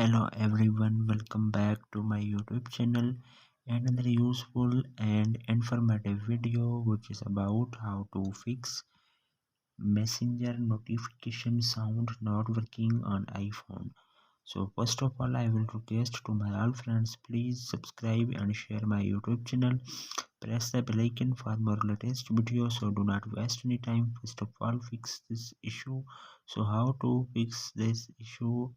Hello everyone, welcome back to my YouTube channel. Another useful and informative video which is about how to fix Messenger notification sound not working on iPhone. So first of all, I will request to my all friends, please subscribe and share my YouTube channel. Press the bell icon for more latest videos. So do not waste any time. First of all, fix this issue. So how to fix this issue?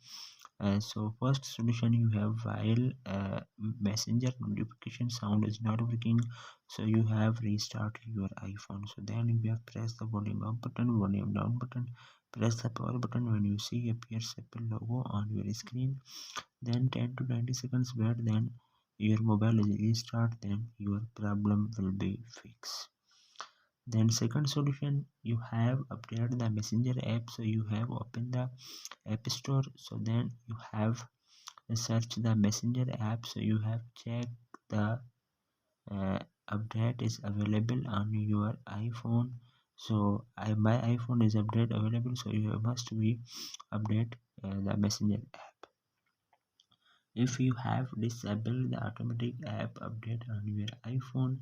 So first solution you have, while messenger notification sound is not working, so you have restarted your iPhone. So then you have press the volume up button, volume down button, press the power button. When you see appears Apple logo on your screen, then 10 to 20 seconds wait, then your mobile is restart, then your problem will be fixed. Then second solution, you have updated the messenger app. So you have opened the app store, so then you have search the messenger app. So you have checked the uh, update is available on your iPhone. So my iPhone is update available, so you must be update the messenger app. If you have disabled the automatic app update on your iPhone,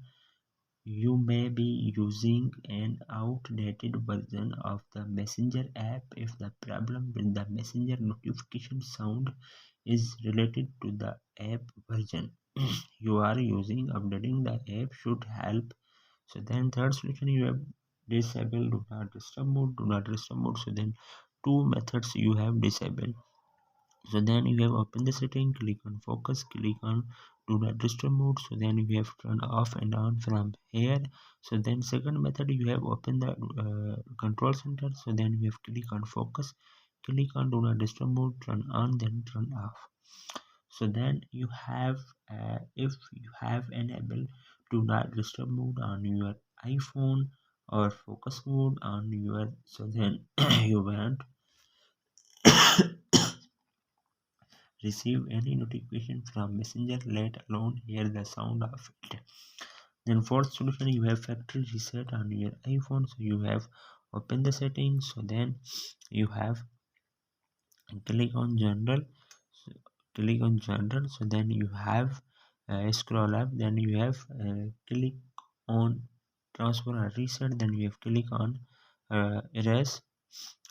you may be using an outdated version of the Messenger app. If the problem with the Messenger notification sound is related to the app version you are using, updating the app should help. So then third solution, you have disabled do not disturb mode, do not disturb mode. So then two methods you have disabled. So then you have open the setting, click on focus, click on do not disturb mode. So then you have turn off and on from here. So then second method, you have open the control center. So then you have click on focus, click on do not disturb mode, turn on, then turn off. So then you have if you have enabled do not disturb mode on your iPhone or focus mode on your, so then you won't receive any notification from messenger, let alone hear the sound of it. Then fourth solution, you have factory reset on your iPhone. So you have open the settings, so then you have click on general. So click on general, so then you have scroll up, then you have click on transfer or reset, then you have click on erase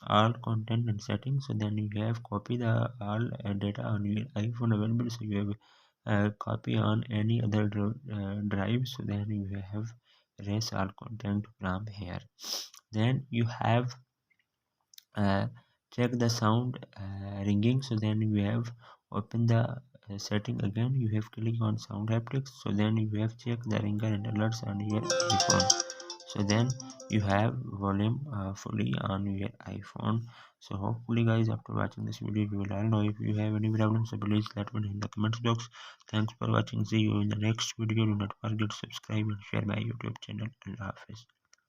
all content and settings. So then you have copy the all data on your iPhone available, so you have copy on any other drive. So then you have erase all content from here. Then you have check the sound ringing. So then you have open the setting again, you have click on sound haptics. So then you have check the ringer and alerts on your iPhone. So then you have volume fully on your iPhone. So hopefully guys, after watching this video you will all know. If you have any problems, so please let me know in the comments box. Thanks for watching, see you in the next video. Do not forget to subscribe and share my YouTube channel. Allah Hafiz.